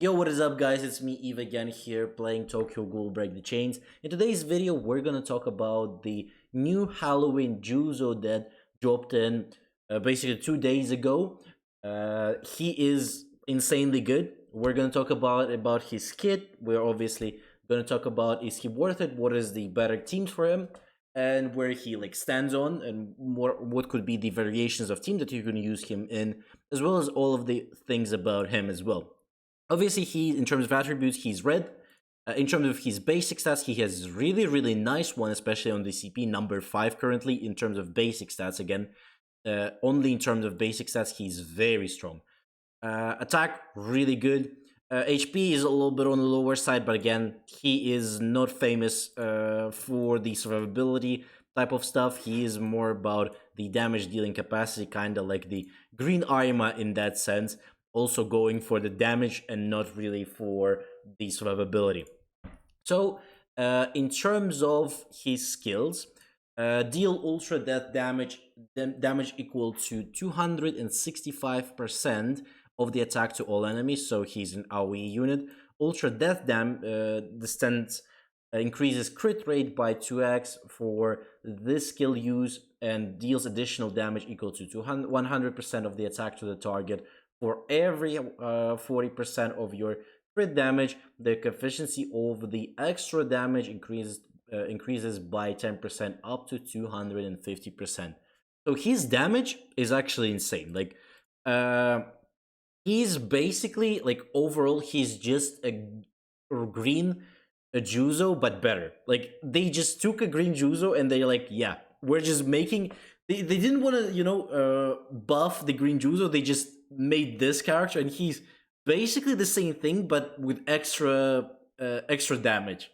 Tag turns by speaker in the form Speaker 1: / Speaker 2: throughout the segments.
Speaker 1: Yo, what is up guys? It's me Eve again here playing Tokyo Ghoul Break the Chains. In today's video, we're gonna talk about the new Halloween Juzo that dropped in basically 2 days ago. He is insanely good. We're gonna talk about his kit. We're obviously gonna talk about is he worth it, what is the better teams for him, and where he stands on, and what could be the variations of team that you can use him in, as well as all of the things about him as well. Obviously, in terms of attributes, he's red. In terms of his basic stats, he has really nice one, especially on the CP number 5 currently. In terms of basic stats, again, only in terms of basic stats, he's very strong. Attack, really good. HP is a little bit on the lower side, but again, he is not famous for the survivability type of stuff. He is more about the damage dealing capacity, kind of like the green Arima in that sense, also going for the damage and not really for the survivability. So, in terms of his skills, deal ultra death damage equal to 265% of the attack to all enemies. So he's an AoE unit. Ultra death distance increases crit rate by 2x for this skill use and deals additional damage equal to 100% of the attack to the target. For every 40% of your crit damage, the efficiency of the extra damage increases by 10% up to 250%. So his damage is actually insane. He's basically overall he's just a green Juzo but better. Like they just took a green Juzo and they're like, yeah, we're just making. They didn't want to buff the green Juzo. They just made this character and he's basically the same thing but with extra damage.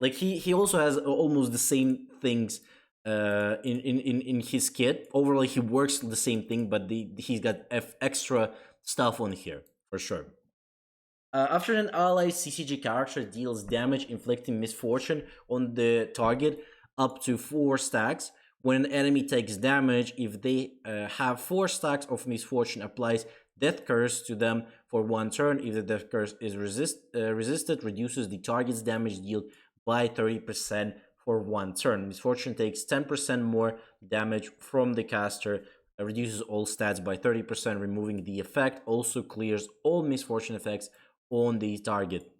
Speaker 1: Like he also has almost the same things in his kit. Overall, he works the same thing, but he's got extra stuff on here for sure. After an ally CCG character deals damage inflicting misfortune on the target up to 4 stacks. When an enemy takes damage, if they have 4 stacks of misfortune, applies death curse to them for 1 turn. If the death curse is resisted, reduces the target's damage dealt by 30% for 1 turn. Misfortune takes 10% more damage from the caster, reduces all stats by 30%, removing the effect, also clears all misfortune effects on the target.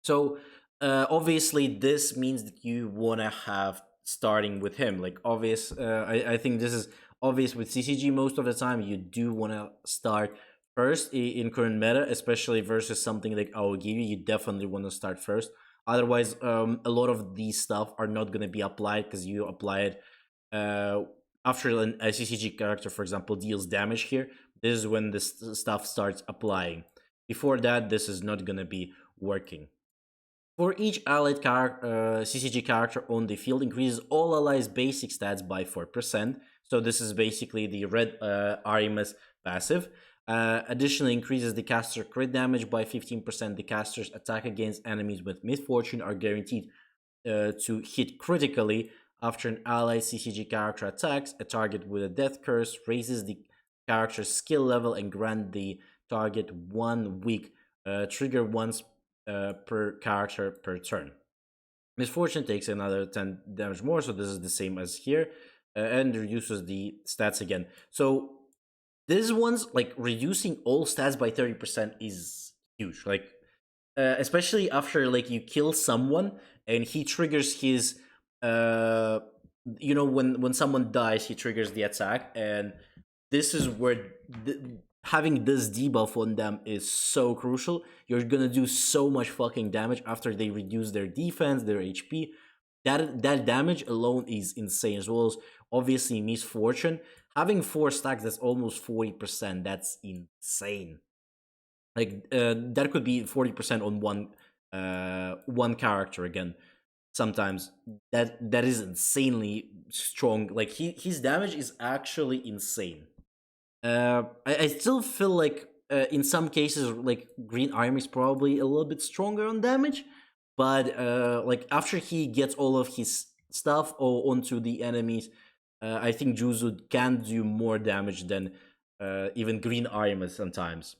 Speaker 1: So obviously this means that you want to have starting with him. Like obvious, I think this is obvious with CCG most of the time. You do want to start first in current meta, especially versus something like Aogiri. You definitely want to start first. Otherwise, a lot of these stuff are not going to be applied because you apply it after a CCG character, for example, deals damage here. This is when this stuff starts applying. Before that, this is not going to be working. For each allied CCG character on the field, increases all allies' basic stats by 4%. So this is basically the red Arima's passive. Additionally, increases the caster crit damage by 15%. The caster's attack against enemies with misfortune are guaranteed to hit critically. After an allied CCG character attacks a target with a death curse, raises the character's skill level and grant the target 1 week trigger once per character per turn. Misfortune takes another 10 damage more, so this is the same as here, and reduces the stats again. So this one's reducing all stats by 30% is huge. Especially after you kill someone and he triggers his when someone dies, he triggers the attack, and this is where having this debuff on them is so crucial. You're gonna do so much fucking damage after they reduce their defense, their HP. That damage alone is insane, as well as obviously misfortune. Having 4 stacks, that's almost 40%. That's insane. That could be 40% on one character again. Sometimes that is insanely strong. His damage is actually insane. I still feel like in some cases Green Army is probably a little bit stronger on damage, but after he gets all of his stuff onto the enemies, I think Juzo can do more damage than even Green Army sometimes.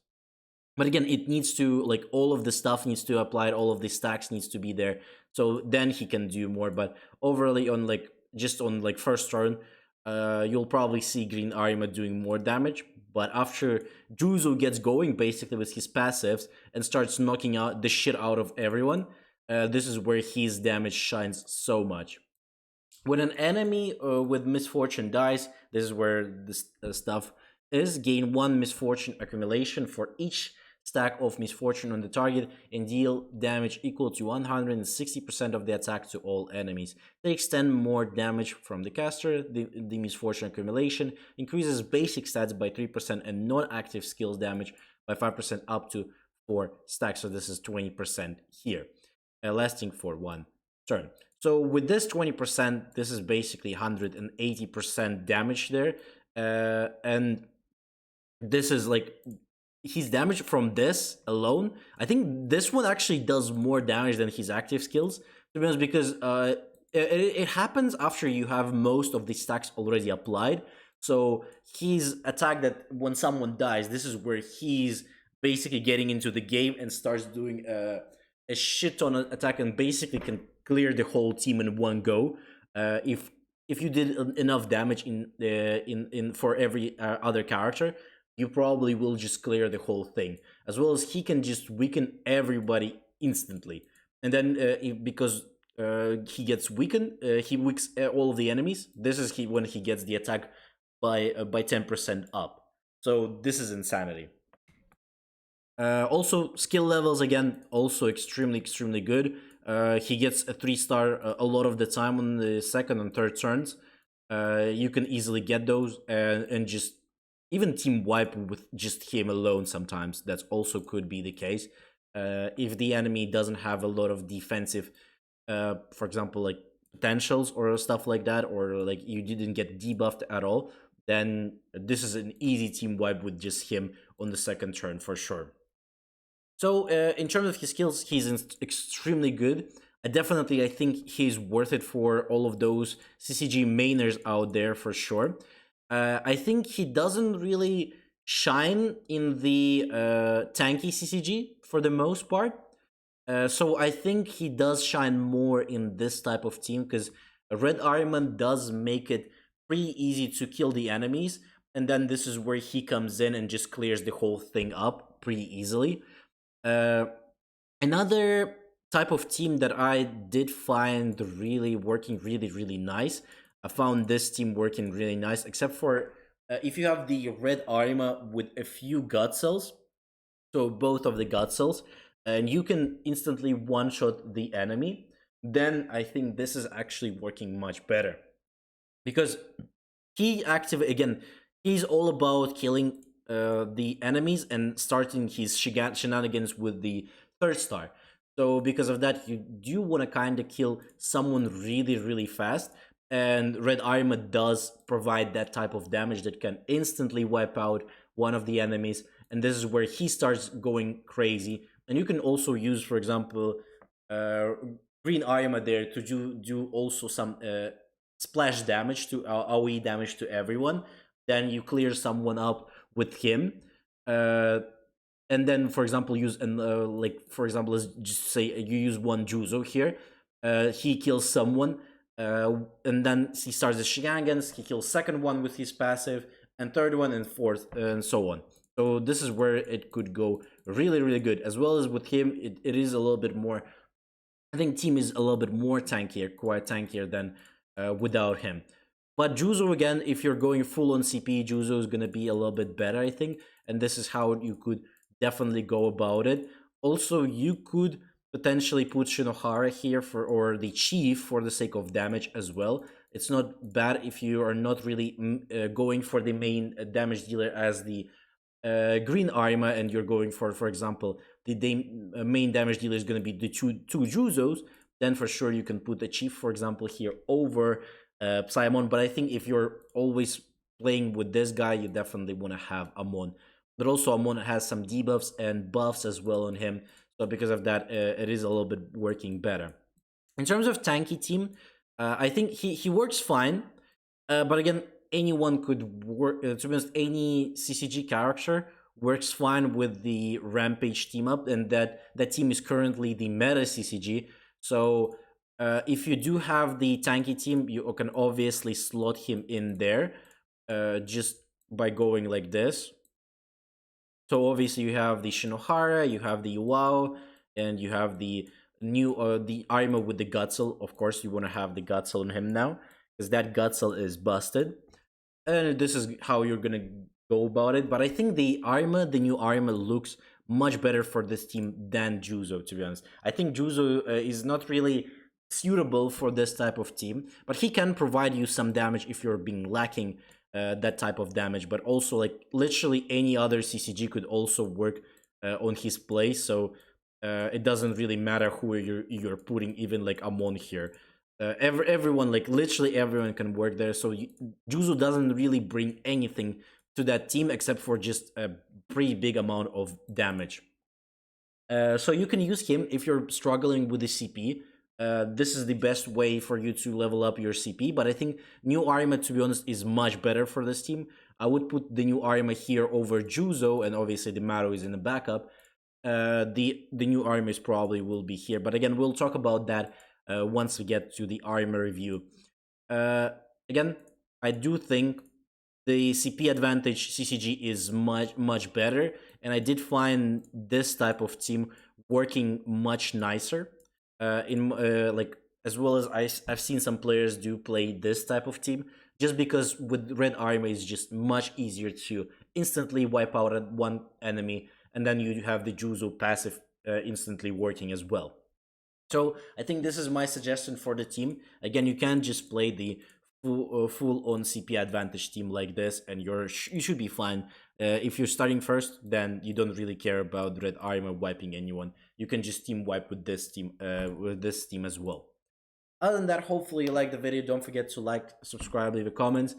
Speaker 1: But again, it needs to, like, all of the stuff needs to apply, all of the stacks needs to be there, so then he can do more. But overly on, like, just on like first turn, you'll probably see Green Arima doing more damage. But after Juzo gets going basically with his passives and starts knocking out the shit out of everyone, this is where his damage shines so much. When an enemy with misfortune dies, this is where this stuff is. Gain one misfortune accumulation for each stack of misfortune on the target and deal damage equal to 160% of the attack to all enemies. They extend more damage from the caster. The misfortune accumulation increases basic stats by 3% and non-active skills damage by 5% up to 4 stacks. So this is 20% here, lasting for 1 turn. So with this 20%, this is basically 180% damage there. And this is like his damage from this alone. I think this one actually does more damage than his active skills, to be honest, because it happens after you have most of the stacks already applied. So his attack, that when someone dies, this is where he's basically getting into the game and starts doing a shit ton of attack and basically can clear the whole team in one go. If you did enough damage in for every other character, you probably will just clear the whole thing. As well as he can just weaken everybody instantly, and then because he gets weakened, he weakens all of the enemies. This is when he gets the attack by 10% up. So this is insanity. Also, skill levels, again, also extremely good. He gets a 3-star a lot of the time on the second and third turns. You can easily get those and just even team wipe with just him alone sometimes. That also could be the case. If the enemy doesn't have a lot of defensive, for example, like potentials or stuff like that, or like you didn't get debuffed at all, then this is an easy team wipe with just him on the second turn for sure. So in terms of his skills, he's extremely good. I think he's worth it for all of those CCG mainers out there for sure. I think he doesn't really shine in the tanky CCG for the most part. So I think he does shine more in this type of team, because Red Ariman does make it pretty easy to kill the enemies, and then this is where he comes in and just clears the whole thing up pretty easily. Uh, Another type of team that I did find really working really nice. I found this team working really nice, except for if you have the red Arima with a few gut cells, so both of the gut cells, and you can instantly one-shot the enemy, then I think this is actually working much better. Because he's all about killing the enemies and starting his shenanigans with the 3rd star. So because of that, you do want to kind of kill someone really fast, and Red Armor does provide that type of damage that can instantly wipe out one of the enemies, and this is where he starts going crazy. And you can also use, for example, Green Armor there to do also some splash damage to AoE damage to everyone. Then you clear someone up with him, and then, for example, use let's just say you use one Juzo here. He kills someone, and then he starts the shenanigans. He kills second one with his passive, and third one, and fourth, and so on. So this is where it could go really good. As well as with him, it is a little bit more. I think team is a little bit more tankier, quite tankier than without him. But Juzo, again, if you're going full on CP, Juzo is going to be a little bit better, I think. And this is how you could definitely go about it. Also, you could potentially put Shinohara here or the Chief for the sake of damage as well. It's not bad if you are not really going for the main damage dealer as the Green Arima, and you're going for example, the main damage dealer is going to be the two Juzos. Then for sure you can put the Chief, for example, here over Psyamon. But I think if you're always playing with this guy, you definitely want to have Amon. But also Amon has some debuffs and buffs as well on him, so because of that, it is a little bit working better. In terms of tanky team, I think he works fine, but again, anyone could work. To be honest, any CCG character works fine with the Rampage team up, and that team is currently the meta CCG. So if you do have the tanky team, you can obviously slot him in there just by going like this. So obviously you have the Shinohara, you have the Yuao, and you have the the Arima with the Gutsel. Of course, you want to have the Gutsel on him now because that Gutsel is busted, and this is how you're gonna go about it. But I think the new Arima, looks much better for this team than Juzo. To be honest, I think Juzo is not really suitable for this type of team, but he can provide you some damage if you're being lacking that type of damage. But also, like literally any other CCG could also work on his place. So it doesn't really matter who you're putting, even like Amon here. Everyone, like literally everyone, can work there. So Juzo doesn't really bring anything to that team except for just a pretty big amount of damage. So you can use him if you're struggling with the CP. This is the best way for you to level up your CP. But I think new Arima, to be honest, is much better for this team. I would put the new Arima here over Juzo, and obviously the Maro is in the backup. The new Arimas probably will be here, but again, we'll talk about that once we get to the Arima review. Again, I do think the CP advantage CCG is much better, and I did find this type of team working much nicer. In like, as well as I've seen some players do play this type of team, just because with red Arima is just much easier to instantly wipe out one enemy, and then you have the Juzo passive instantly working as well. So I think this is my suggestion for the team. Again, you can't just play the full on CP advantage team like this, and you should be fine. If you're starting first, then you don't really care about red Arima wiping anyone. You can just team wipe with this team as well. Other than that, hopefully you like the video. Don't forget to like, subscribe, leave a comment.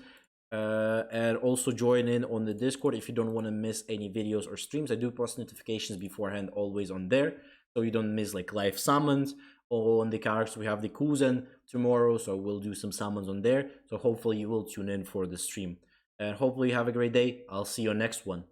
Speaker 1: And also join in on the Discord if you don't want to miss any videos or streams. I do post notifications beforehand, always on there, so you don't miss like live summons. Or on the characters, we have the Kuzen tomorrow, so we'll do some summons on there. So hopefully you will tune in for the stream, and hopefully you have a great day. I'll see you on next one.